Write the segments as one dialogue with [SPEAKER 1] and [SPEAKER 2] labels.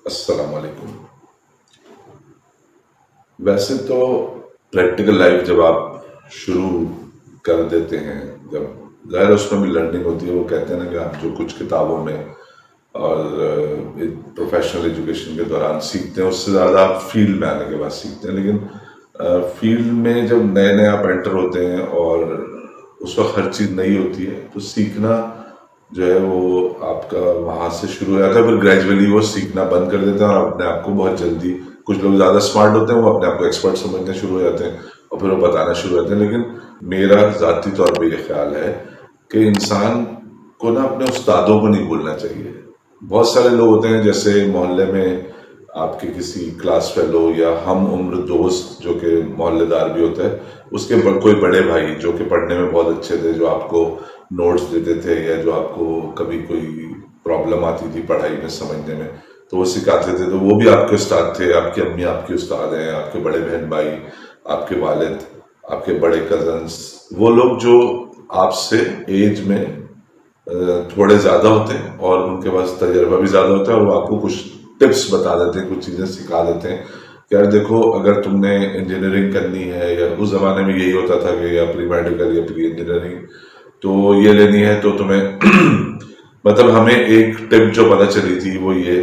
[SPEAKER 1] السلام علیکم. ویسے تو پریکٹیکل لائف جب آپ شروع کر دیتے ہیں، جب ظاہر اس میں بھی لرننگ ہوتی ہے. وہ کہتے ہیں نا کہ آپ جو کچھ کتابوں میں اور پروفیشنل ایجوکیشن کے دوران سیکھتے ہیں اس سے زیادہ آپ فیلڈ میں آنے کے بعد سیکھتے ہیں. لیکن فیلڈ میں جب نئے نئے آپ انٹر ہوتے ہیں اور اس وقت ہر چیز نئی ہوتی ہے تو سیکھنا جو ہے وہ آپ کا وہاں سے شروع ہو جاتا ہے. پھر گریجولی وہ سیکھنا بند کر دیتے ہیں اور اپنے آپ کو بہت جلدی، کچھ لوگ زیادہ اسمارٹ ہوتے ہیں وہ اپنے آپ کو ایکسپرٹ سمجھنے شروع ہو جاتے ہیں اور پھر وہ بتانا شروع ہو جاتے ہیں. لیکن میرا ذاتی طور پہ یہ خیال ہے کہ انسان کو نا اپنے استادوں کو نہیں بھولنا چاہیے. بہت سارے لوگ ہوتے ہیں جیسے محلے میں آپ کے کسی کلاس فیلو یا ہم عمر دوست جو کہ محلے دار بھی ہوتا ہے، اس کے کوئی بڑے بھائی جو کہ پڑھنے میں بہت اچھے تھے، جو آپ کو نوٹس دیتے تھے یا جو آپ کو کبھی کوئی پرابلم آتی تھی پڑھائی میں سمجھنے میں تو وہ سکھاتے تھے، تو وہ بھی آپ کے استاد تھے. آپ کی امی آپ کے استاد ہیں، آپ کے بڑے بہن بھائی، آپ کے والد، آپ کے بڑے کزنس، وہ لوگ جو آپ سے ایج میں تھوڑے زیادہ ہوتے ہیں اور ان کے پاس تجربہ بھی زیادہ ہوتا ہے اور وہ آپ کو کچھ ٹپس بتا دیتے ہیں، کچھ چیزیں سکھا دیتے ہیں کہ یار دیکھو اگر تم نے انجینئرنگ کرنی ہے، یا اس زمانے میں یہی ہوتا تھا کہ یا پری میڈیکل یا پری انجینئرنگ تو یہ لینی ہے تو تمہیں مطلب ہمیں ایک ٹپ جو پتہ چلی تھی وہ یہ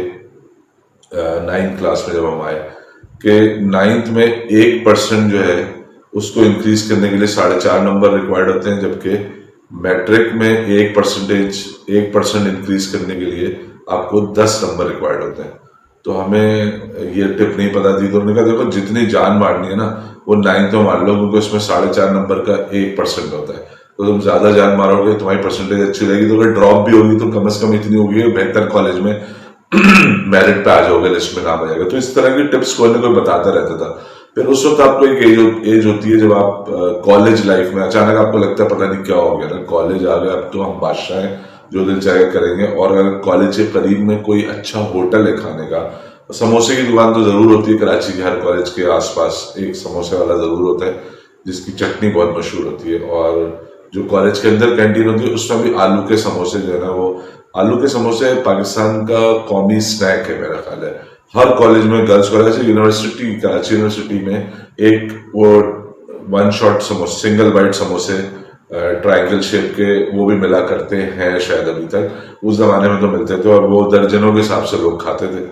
[SPEAKER 1] 9th کلاس میں جب ہم آئے کہ 9th میں 1% جو ہے اس کو انکریز کرنے کے لیے 4.5 نمبر ریکوائرڈ ہوتے ہیں، جبکہ میٹرک میں 1% انکریز کرنے کے لیے آپ کو 10 نمبر ریکوائرڈ ہوتے ہیں. تو ہمیں یہ ٹپ نہیں پتا تھی، تو انہوں نے کہا دیکھو جتنی جان مارنی ہے نا وہ 9th میں مار لو، کیونکہ اس میں 4.5 نمبر کا 1% ہوتا ہے. تو تم زیادہ جان مارو گے تمہاری پرسنٹیج اچھی رہے گی، تو اگر ڈراپ بھی ہوگی تو کم از کم اتنی ہوگی بہتر کالج میں میرٹ پہ آ جاؤ گے، لسٹ میں نام آ جائے گا. تو اس طرح کی ٹپس کوئی نہ کوئی بتاتا رہتا تھا. پھر اس وقت آپ کو ایک ایج ہوتی ہے جب آپ کالج لائف میں اچانک آپ کو لگتا ہے پتہ نہیں کیا ہو گیا نا، کالج آ گیا اب تو ہم بادشاہ ہیں، جو دل چاہے کریں گے. اور اگر کالج کے قریب میں کوئی اچھا ہوٹل ہے کھانے کا، سموسے کی دکان تو ضرور ہوتی ہے کراچی کے ہر کالج کے آس پاس ایک سموسے والا ضرور ہوتا ہے جس کی چٹنی بہت مشہور ہوتی ہے. اور جو کالج کے اندر کینٹین ہوتی ہے اس میں بھی آلو کے سموسے جو ہے نا، وہ آلو کے سموسے پاکستان کا قومی سنیک ہے میرا خیال ہے. ہر کالج میں girls college, university Karachi university میں ایک وہ 1 شاٹ سموسے، سنگل بائٹ سموسے ٹرائنگل شیپ کے وہ بھی ملا کرتے ہیں شاید ابھی تک. اس زمانے میں تو ملتے تھے اور وہ درجنوں کے حساب سے لوگ کھاتے تھے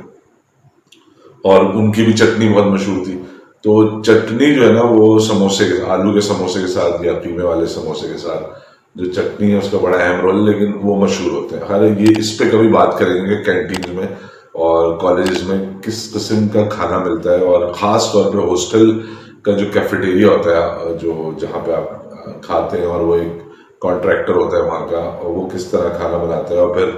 [SPEAKER 1] اور ان کی بھی چٹنی بہت مشہور تھی. تو چٹنی جو ہے نا وہ سموسے کے آلو کے سموسے کے ساتھ یا قیمے والے سموسے کے ساتھ جو چٹنی ہے اس کا بڑا اہم رول ہے، لیکن وہ مشہور ہوتے ہیں. ہر یہ اس پہ کبھی بات کریں گے کینٹین میں اور کالجز میں کس قسم کا کھانا ملتا ہے، اور خاص طور پہ ہاسٹل کا جو کیفیٹیریا ہوتا ہے جو جہاں پہ آپ کھاتے ہیں، اور وہ ایک کانٹریکٹر ہوتا ہے وہاں کا، اور وہ کس طرح کھانا بناتا ہے. اور پھر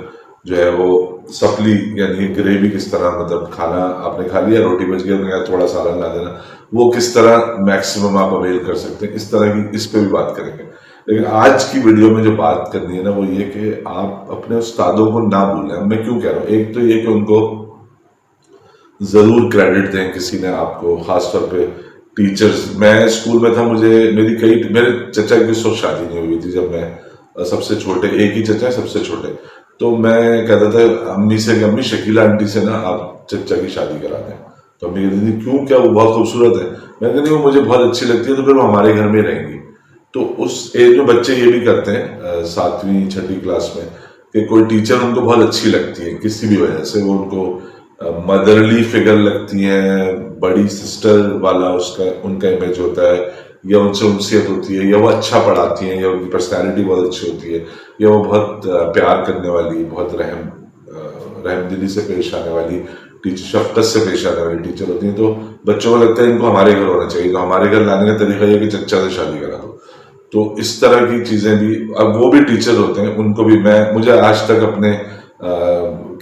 [SPEAKER 1] جو ہے وہ سپلی یعنی گریوی کس طرح، مطلب کھانا آپ نے کھا لیا روٹی بچ گیا تھوڑا سالن لا دینا، وہ کس طرح میکسیمم آپ اویل کر سکتے ہیں، اس طرح کی اس پہ بھی بات کریں گے. لیکن آج کی ویڈیو میں جو بات کرنی ہے نا وہ یہ کہ آپ اپنے استادوں کو نہ بھولیں. میں کیوں کہہ رہا ہوں، ایک تو یہ کہ ان کو ضرور کریڈٹ دیں. کسی نے آپ کو خاص طور پہ ٹیچرز، میں اسکول میں تھا، میرے چچا کی اس وقت شادی نہیں ہوئی تھی جب میں سب سے چھوٹے، ایک ہی چچا سب سے چھوٹے، تو میں کہتا تھا امی سے کہ امی شکیلہ آنٹی سے نا آپ چچا کی شادی کرا دیں. تو امی کہتی تھی کیوں، کیا وہ بہت خوبصورت ہے؟ میں کہتی وہ مجھے بہت اچھی لگتی ہے، تو پھر وہ ہمارے گھر میں رہیں گی. تو اس ایج میں بچے یہ بھی کرتے ہیں 7ویں 6ٹھی کلاس میں کہ کوئی ٹیچر ان کو بہت اچھی لگتی ہے کسی بھی وجہ سے، وہ ان کو مدرلی فگر لگتی ہیں، بڑی سسٹر والا ان کا امیج ہوتا ہے، یا ان سے انسیت ہوتی ہے، یا وہ اچھا پڑھاتی ہیں، یا ان کی پرسنالٹی بہت اچھی ہوتی ہے، یا وہ بہت پیار کرنے والی، بہت رحم دلی سے پیش آنے والی ٹیچر، شفقت سے پیش آنے والی ٹیچر ہوتی ہیں. تو بچوں کو لگتا ہے ان کو ہمارے گھر ہونا چاہیے، تو ہمارے گھر لانے کا طریقہ یہ کہ چچا سے شادی کرا دو. تو اس طرح کی چیزیں بھی، اب وہ بھی ٹیچر ہوتے ہیں، ان کو بھی مجھے آج تک اپنے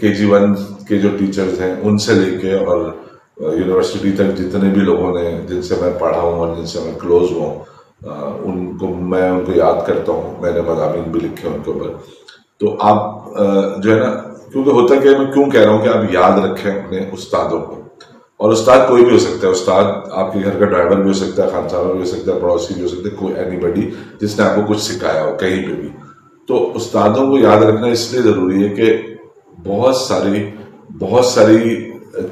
[SPEAKER 1] KG1 کے جو ٹیچرز ہیں ان سے لے کے اور یونیورسٹی تک جتنے بھی لوگوں نے جن سے میں پڑھا ہوں اور جن سے میں کلوز ہوں، میں ان کو یاد کرتا ہوں. میں نے مضامین بھی لکھے ان کے اوپر. تو آپ جو ہے نا، کیونکہ ہوتا کہ میں کیوں کہہ رہا ہوں کہ آپ یاد رکھیں اپنے استادوں کو. اور استاد کوئی بھی ہو سکتا ہے، استاد آپ کے گھر کا ڈرائیور بھی ہو سکتا ہے، خانسامہ بھی ہو سکتا ہے، پڑوسی بھی ہو سکتا ہے، کوئی اینی بڈی جس نے آپ کو کچھ سکھایا ہو کہیں پہ بھی. تو استادوں کو یاد رکھنا اس لیے ضروری ہے کہ بہت ساری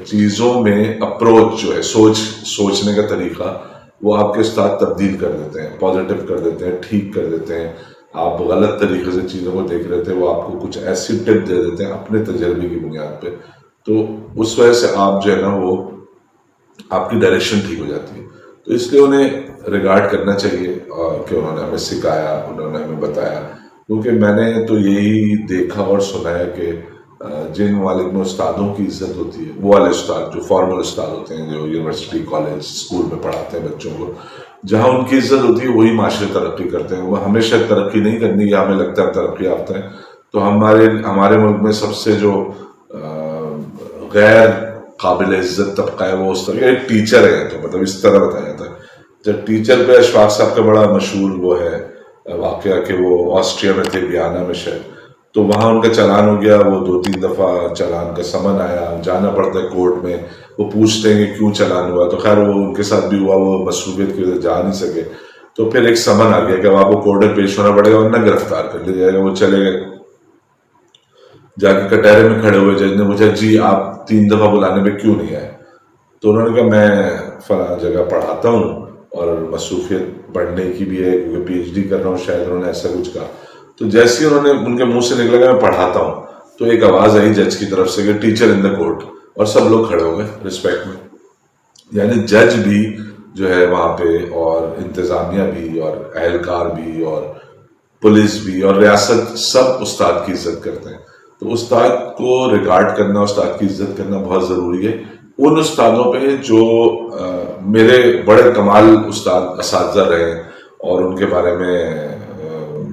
[SPEAKER 1] چیزوں میں اپروچ جو ہے سوچنے کا طریقہ وہ آپ کے استاد تبدیل کر دیتے ہیں، پازیٹیو کر دیتے ہیں، ٹھیک کر دیتے ہیں. آپ غلط طریقے سے چیزوں کو دیکھ رہے تھے، وہ آپ کو کچھ ایسی ٹپ دے دیتے ہیں اپنے تجربے کی بنیاد پہ. تو اس وجہ سے آپ جو ہے نا وہ آپ کی ڈائریکشن ٹھیک ہو جاتی ہے. تو اس لیے انہیں ریگارڈ کرنا چاہیے کہ انہوں نے ہمیں سکھایا، انہوں نے ہمیں بتایا. کیونکہ میں نے تو یہی دیکھا اور سنا ہے کہ جن والد میں استادوں کی عزت ہوتی ہے، وہ والے استاد جو فارمل استاد ہوتے ہیں، جو یونیورسٹی کالج اسکول میں پڑھاتے ہیں بچوں کو، جہاں ان کی عزت ہوتی ہے وہی معاشرے ترقی کرتے ہیں. وہ ہمیشہ ترقی نہیں کرنی یا ہمیں لگتا ہے ترقی یافتہ ہیں. تو ہمارے ملک میں سب سے جو غیر قابل عزت طبقہ ہے وہ اس طرح ایک ٹیچر ہے. تو مطلب اس طرح بتایا جاتا ہے. جب ٹیچر پہ اشفاق صاحب کا بڑا مشہور وہ ہے واقعہ کہ وہ آسٹریا میں تھے، ویانا میں شاید، تو وہاں ان کا چالان ہو گیا. وہ 2-3 دفعہ چالان کا سمن آیا، جانا پڑتا ہے کورٹ میں. وہ پوچھتے ہیں کہ کیوں چالان ہوا، تو خیر وہ ان کے ساتھ بھی ہوا، وہ مصروفیت کی وجہ سے جا نہیں سکے. تو پھر ایک سمن آ گیا کہ اب آپ کو کورٹ میں پیش ہونا پڑے گا ورنہ گرفتار کر لیا جائے گا. وہ چلے گئے، جا کے کٹہرے میں کھڑے ہوئے. جج نے پوچھا جی آپ 3 دفعہ بلانے پہ کیوں نہیں آئے؟ تو انہوں نے کہا میں فلاں جگہ پڑھاتا ہوں اور مصروفیت پڑھنے کی بھی ہے کیونکہ پی ایچ ڈی کر رہا ہوں. شاید انہوں نے ایسا کچھ کہا. تو جیسے ہی انہوں نے ان کے منہ سے نکلا کہ میں پڑھاتا ہوں، تو ایک آواز آئی جج کی طرف سے کہ ٹیچر ان دا کورٹ، اور سب لوگ کھڑے ہو گئے رسپیکٹ میں. یعنی جج بھی جو ہے وہاں پہ، اور انتظامیہ بھی، اور اہلکار بھی، اور پولیس بھی، اور ریاست، سب استاد کی عزت کرتے ہیں. تو استاد کو ریگارڈ کرنا، استاد کی عزت کرنا بہت ضروری ہے. ان استادوں پہ جو میرے بڑے کمال استاد اساتذہ رہے اور ان کے بارے میں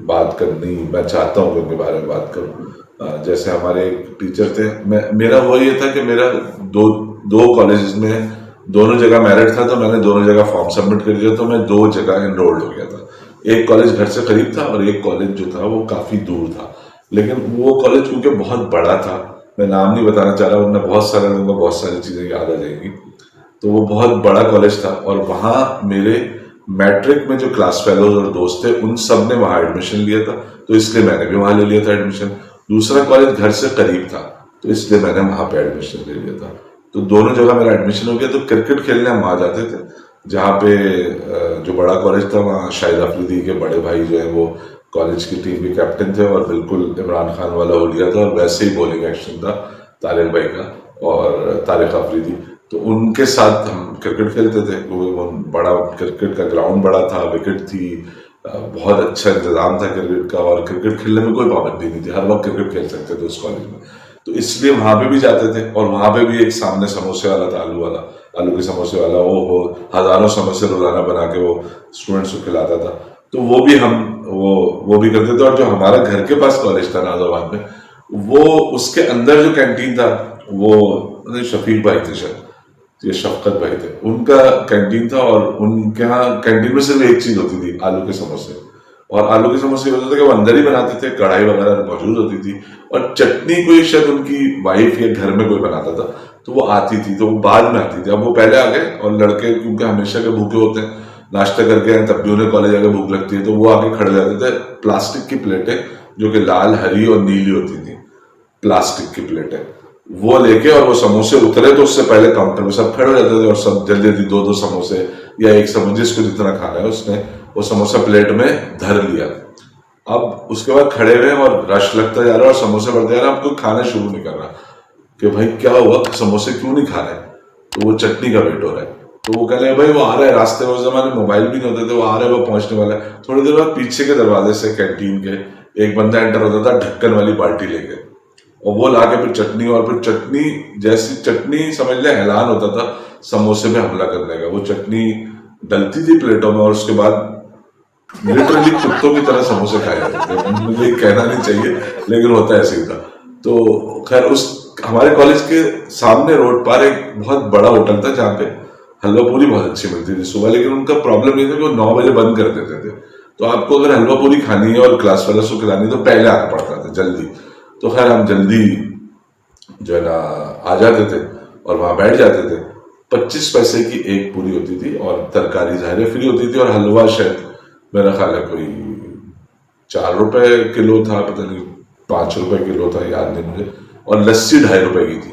[SPEAKER 1] بات کرنی، میں چاہتا ہوں کہ ان کے بارے میں بات کروں. جیسے ہمارے ایک ٹیچر تھے، میرا وہ یہ تھا کہ میرا دو کالجز میں دونوں جگہ میرٹ تھا، تو میں نے دونوں جگہ فارم سبمٹ کر دیا. تو میں 2 جگہ انرولڈ ہو گیا تھا. ایک کالج گھر سے قریب تھا اور ایک کالج جو تھا وہ کافی دور تھا. لیکن وہ کالج کیونکہ بہت بڑا تھا، میں نام نہیں بتانا چاہ رہا ورنہ بہت سارے لوگوں کو بہت ساری چیزیں یاد آ جائیں گی. تو وہ بہت بڑا کالج تھا، اور وہاں میرے میٹرک میں جو کلاس فیلوز اور دوست تھے ان سب نے وہاں ایڈمیشن لیا تھا. تو اس لیے میں نے بھی وہاں لے لیا تھا ایڈمیشن. دوسرا کالج گھر سے قریب تھا، تو اس لیے میں نے وہاں پہ ایڈمیشن لے لیا تھا. تو دونوں جگہ میرا ایڈمیشن ہو گیا. تو کرکٹ کھیلنے ہم وہاں جاتے تھے، جہاں پہ جو بڑا کالج تھا وہاں شاہد آفریدی کے بڑے بھائی جو ہیں وہ کالج کی ٹیم کے کیپٹن تھے، اور بالکل عمران خان والا ہو گیا تھا، اور ویسے ہی بولنگ ایکشن تھا طارق بھائی کا اور طارق آفریدی. تو ان کے ساتھ ہم کرکٹ کھیلتے تھے. وہ بڑا کرکٹ کا گراؤنڈ بڑا تھا، وکٹ تھی، بہت اچھا انتظام تھا کرکٹ کا، اور کرکٹ کھیلنے میں کوئی پابندی نہیں تھی، ہر وقت کرکٹ کھیل سکتے تھے اس کالج میں. تو اس لیے وہاں پہ بھی جاتے تھے. اور وہاں پہ بھی ایک سامنے سموسے والا تھا، آلو کے سموسے والا، وہ ہزاروں سموسے روزانہ بنا کے وہ اسٹوڈنٹس کو کھلاتا تھا. تو وہ بھی ہم وہ بھی کرتے تھے. اور جو ہمارا گھر کے پاس کالج تھا ناز آباد میں، وہ اس کے اندر جو کینٹین تھا وہ شفیق بھائی تھے، شاید یہ شفقت بھائی تھے، ان کا کینٹین تھا. اور ان کے یہاں کینٹین میں صرف ایک چیز ہوتی تھی، آلو کے سموسے. اور آلو کے سموسے ہوتا تھا کہ وہ اندر ہی بناتے تھے، کڑھائی وغیرہ موجود ہوتی تھی. اور چٹنی کوئی شاید ان کی وائف یا گھر میں کوئی بناتا تھا، تو وہ آتی تھی، تو وہ بعد میں آتی تھی. اب وہ پہلے آ گئے، اور لڑکے کیونکہ ہمیشہ کے بھوکے ہوتے ہیں، ناشتہ کر کے تب بھی انہیں کالج آ کے بھوک لگتی ہے، تو وہ آ کے کھڑے جاتے تھے. پلاسٹک کی پلیٹیں جو کہ لال، ہری اور نیلی ہوتی تھیں، پلاسٹک کی پلیٹیں وہ لے کے، اور وہ سموسے اترے تو اس سے پہلے کاؤنٹر میں سب کھڑے ہو جاتے تھے، اور سب جلدی جلدی 2 سموسے یا ایک سموسے، جس کو جتنا کھانا ہے اس نے وہ سموسہ پلیٹ میں دھر لیا. اب اس کے بعد کھڑے ہوئے اور رش لگتا جا رہا ہے اور سموسے بڑھتے جا رہا ہے. اب کوئی کھانا شروع نہیں کر رہا کہ بھائی کیا ہوا، سموسے کیوں نہیں کھا رہے؟ تو وہ چٹنی کا ویٹ ہو رہا ہے. تو وہ کہہ رہے ہیں بھائی وہ آ رہا ہے راستے میں. اس زمانے موبائل بھی نہیں ہوتے تھے، وہ آ رہا ہے، وہ پہنچنے والا ہے. تھوڑی دیر بعد پیچھے کے دروازے سے کینٹین کے ایک بندہ انٹر ہوتا تھا ڈھکن والی بالٹی لے کے، اور وہ لا کے پھر چٹنی، اور پھر چٹنی جیسی چٹنی سمجھ لیں اعلان ہوتا تھا سموسے میں حملہ کرنے کا. وہ چٹنی ڈلتی تھی پلیٹوں میں، اور اس کے بعد لٹرلی کتوں کی طرح سموسے کھائے جاتے تھے. مجھے کہنا نہیں چاہیے لیکن ہوتا ایسے ہی تھا. تو خیر اس ہمارے کالج کے سامنے روڈ پر ایک بہت بڑا ہوٹل تھا جہاں پہ حلوہ پوری بہت اچھی ملتی تھی صبح. لیکن ان کا پرابلم یہ تھا کہ وہ 9 بجے بند کر دیتے تھے. تو آپ کو اگر حلوہ پوری کھانی ہے اور کلاس فیلوز کو کھلانی ہے تو پہلے آنا پڑتا تھا جلدی. تو خیر ہم جلدی جو ہے نا آ جاتے تھے اور وہاں بیٹھ جاتے تھے. 25 پیسے کی ایک پوری ہوتی تھی، اور ترکاری ظاہر فری ہوتی تھی، اور حلوہ شاید میرا خیال ہے کوئی 4 روپے کلو تھا، پتہ نہیں 5 روپے کلو تھا، یاد نہیں مجھے. اور لسی 2.5 روپے کی تھی.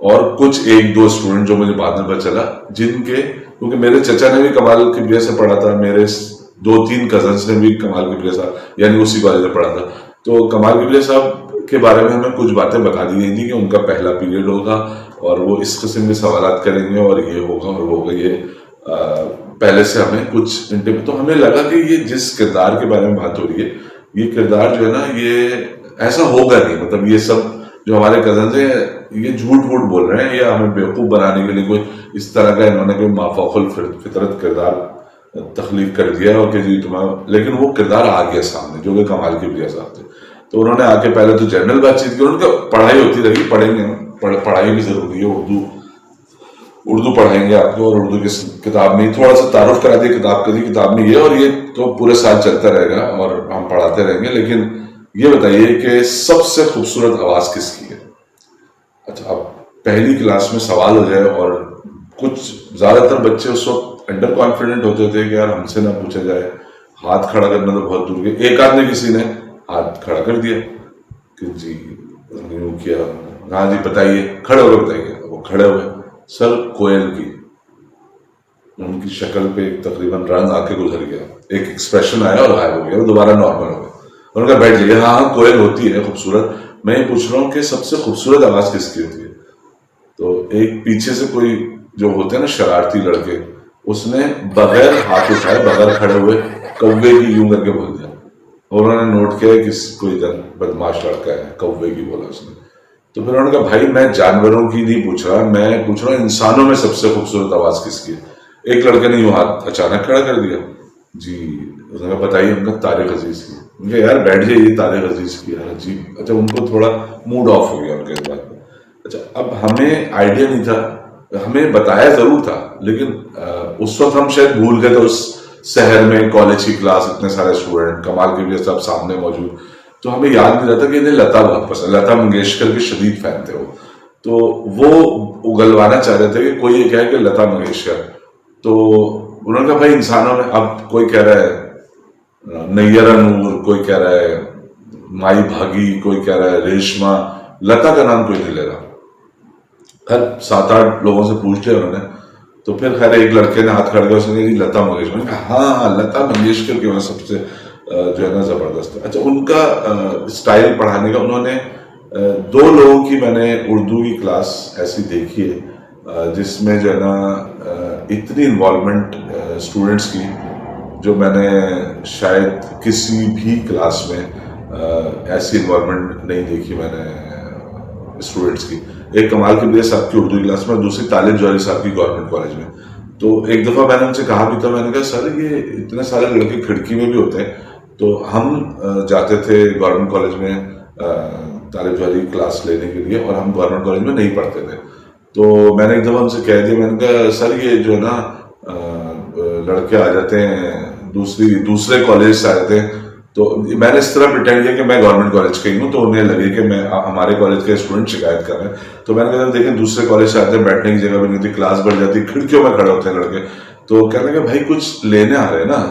[SPEAKER 1] اور کچھ ایک دو اسٹوڈنٹ جو مجھے بعد میں پتہ چلا جن کے، کیونکہ میرے چچا نے بھی کمال کبریہ سے پڑھا تھا، میرے دو تین کزنس نے بھی کمال کبریہ صاحب یعنی اسی کالج میں پڑھا تھا، تو کمال کبریہ صاحب کے بارے میں ہمیں کچھ باتیں بتا دی گئی تھی کہ ان کا پہلا پیریڈ ہوگا اور وہ اس قسم کے سوالات کریں گے اور یہ ہوگا اور وہ ہوگا، یہ پہلے سے ہمیں کچھ تو ہمیں لگا کہ یہ جس کردار کے بارے میں بات ہو رہی ہے یہ کردار جو ہے نا یہ ایسا ہوگا نہیں، مطلب یہ سب جو ہمارے کزنز ہیں یہ جھوٹ ووٹ بول رہے ہیں یا ہمیں بیوقوف بنانے کے لیے کوئی اس طرح کا انہوں نے کوئی مافوق الفطرت کردار تخلیق کر دیا اور کہ جی تمہارا، لیکن وہ کردار آ گیا سامنے جو کہ کمال کبریہ صاحب تھے. تو انہوں نے آ کے پہلے تو جنرل بات چیت کی، ان کا پڑھائی ہوتی رہی، پڑھیں گے، پڑھائی بھی ضروری ہے، اردو پڑھائیں گے آپ کو اور اردو کی کتاب میں تھوڑا سا تعارف کرا دیا کتاب کا، کتاب میں یہ، اور یہ تو پورے سال چلتا رہے گا اور ہم پڑھاتے رہیں گے. لیکن یہ بتائیے کہ سب سے خوبصورت آواز کس کی ہے؟ اچھا اب پہلی کلاس میں سوال ہو جائے اور کچھ زیادہ تر بچے اس وقت انڈر کانفیڈنٹ ہوتے تھے کہ یار ہم سے نہ پوچھا جائے، ہاتھ کھڑا کرنا تو بہت دور کے، ایک آدھ نے کسی نے ہاتھ کھڑا کر دیا کہ جی یوں کیا، ہاں جی بتائیے، کھڑے ہو کے بتائیے. وہ کھڑے ہوئے، سر کوئل کی، ان کی شکل پہ تقریباً رنگ آ کے گزر گیا، ایک ایکسپریشن آیا اور غائب ہو گیا، وہ دوبارہ نارمل ہو گیا. ان کا بیٹھ جائیے، ہاں ہاں کوئل ہوتی ہے خوبصورت، میں یہ پوچھ رہا ہوں کہ سب سے خوبصورت آواز کس کی ہوتی ہے؟ تو ایک پیچھے سے کوئی جو ہوتے ہیں نا شرارتی لڑکے، اس نے بغیر ہاتھ اٹھائے بغیر کھڑے ہوئے کوے کی یوں کر کے بول دیا، اور انہوں نے نوٹ کیا کہ کوئی بدماش لڑکا ہے، کوے کی بولا اس نے. تو پھر انہوں نے کہا بھائی میں جانوروں کی نہیں پوچھ رہا، میں پوچھ رہا ہوں انسانوں میں سب سے خوبصورت آواز کس کی ہے؟ ایک لڑکے نے یوں ہاتھ اچانک کھڑا کر دیا، جی اس نے کہا بتائیے. ان کا طارق عزیز کی. ان کے یار بیٹھ جائیے، طارق عزیز کی یار عجیب. اچھا ان کو تھوڑا موڈ آف ہو گیا ان کے اس بات میں. اچھا اب ہمیں آئیڈیا نہیں تھا، ہمیں بتایا ضرور تھا لیکن اس وقت ہم شاید بھول گئے تھے اس شہر میں کالج کی کلاس، اتنے سارے اسٹوڈنٹ، کمال کے لیے سب سامنے موجود، تو ہمیں یاد نہیں رہتا کہ انہیں لتا بہت پسند، لتا منگیشکر کے شدید فین تھے وہ، تو وہ اگلوانا چاہ رہے تھے کہ کوئی یہ کہے کہ لتا منگیشکر. تو انہوں نے کہا بھائی انسانوں میں، اب کوئی کہہ رہا ہے نیرا نور، کوئی کہہ رہا ہے مائی بھاگی، کوئی کہہ رہا ہے ریشما، لتا کا نام کوئی نہیں لے رہا. خیر 7-8 لوگوں سے پوچھ لیا انہوں نے، تو پھر خیر ایک لڑکے نے ہاتھ کھڑ گیا، اس نے کہا لتا منگیشکر. میں نے کہا ہاں لتا منگیشکر کی وجہ سب سے جو ہے نا زبردست ہے. اچھا ان کا اسٹائل پڑھانے کا، انہوں نے 2 لوگوں کی میں نے اردو کی کلاس ایسی دیکھی ہے جس میں جو ہے نا اتنی انوالومنٹ اسٹوڈنٹس کی جو میں نے شاید کسی بھی کلاس میں ایسی انوالومنٹ نہیں دیکھی میں نے اسٹوڈنٹس کی. ایک کمال کبریہ صاحب کی اردو کلاس میں، دوسری طالب جوہری صاحب کی گورنمنٹ کالج میں. تو ایک دفعہ میں نے ان سے کہا بھی تھا، میں نے کہا سر یہ اتنے سارے لڑکے کھڑکی میں بھی ہوتے ہیں، تو ہم جاتے تھے گورنمنٹ کالج میں طالب جوہری کلاس لینے کے لیے اور ہم گورنمنٹ کالج میں نہیں پڑھتے تھے. تو میں نے ایک دفعہ ان سے کہہ دیا، میں نے کہا سر یہ جو ہے نا لڑکے آ جاتے ہیں دوسرے کالج سے آ جاتے ہیں، تو میں نے اس طرح پریٹینڈ کیا کہ میں گورنمنٹ کالج کا ہی ہوں، تو انہیں لگے کہ میں ہمارے کالج کے اسٹوڈنٹ شکایت کر رہے ہیں. تو میں نے کہا دیکھیں دوسرے کالج سے آتے ہیں، بیٹھنے کی جگہ بھی نہیں ہوتی، کلاس بڑھ جاتی، کھڑکیوں میں کھڑے ہوتے ہیں لڑکے. تو کہنے کہ بھائی کچھ لینے آ رہے ہیں نا،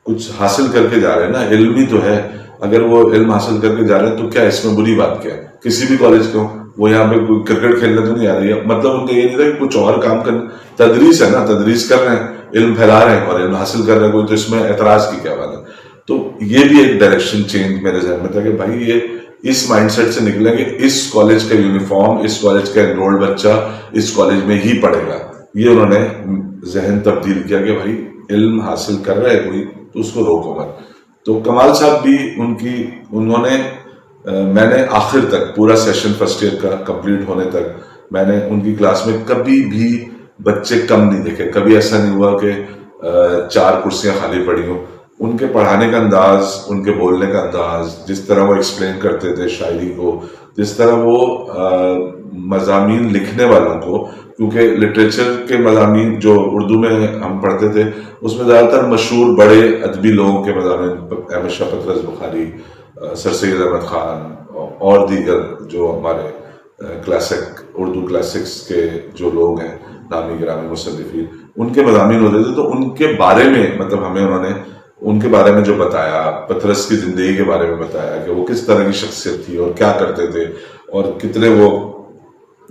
[SPEAKER 1] کچھ حاصل کر کے جا رہے ہیں نا، علم ہی تو ہے، اگر وہ علم حاصل کر کے جا رہے ہیں تو کیا اس میں بری بات کیا ہے؟ کسی بھی کالج کے ہوں، وہ یہاں پہ کوئی کرکٹ کھیلنے تو نہیں آ رہی ہے. مطلب ان کا یہ نہیں تھا کہ کچھ اور کام کرنا، تدریس ہے نا، تدریس کر رہے ہیں، علم پھیلا رہے ہیں اور علم حاصل کر رہے ہیں، کوئی تو اس میں اعتراض کی کیا بات ہے. تو یہ بھی ایک ڈائریکشن چینج میرے ذہن میں تھا کہ بھائی یہ اس مائنڈ سیٹ سے نکلیں کہ اس کالج کا یونیفارم، اس کالج کا انرولڈ بچہ اس کالج میں ہی پڑھے گا. یہ انہوں نے ذہن تبدیل کیا کہ بھائی علم حاصل کر رہا ہے کوئی تو اس کو روکو مت. تو کمال صاحب بھی انہوں نے میں نے آخر تک پورا سیشن فرسٹ ایئر کا کمپلیٹ ہونے تک میں نے ان کی کلاس میں کبھی بھی بچے کم نہیں دیکھے. کبھی ایسا نہیں ہوا کہ 4 کرسیاں خالی پڑی ہوں. ان کے پڑھانے کا انداز، ان کے بولنے کا انداز، جس طرح وہ ایکسپلین کرتے تھے شاعری کو، جس طرح وہ مضامین لکھنے والوں کو، کیونکہ لٹریچر کے مضامین جو اردو میں ہم پڑھتے تھے اس میں زیادہ تر مشہور بڑے ادبی لوگوں کے مضامین، احمد شاہ پطرس بخاری، سر سید احمد خان اور دیگر جو ہمارے کلاسک اردو کلاسکس کے جو لوگ ہیں نامی گرامی مصنفین، ان کے مضامین ہوتے تھے. تو ان کے بارے میں مطلب ہمیں انہوں نے ان کے بارے میں جو بتایا، پطرس کی زندگی کے بارے میں بتایا کہ وہ کس طرح کی شخصیت تھی اور کیا کرتے تھے اور کتنے وہ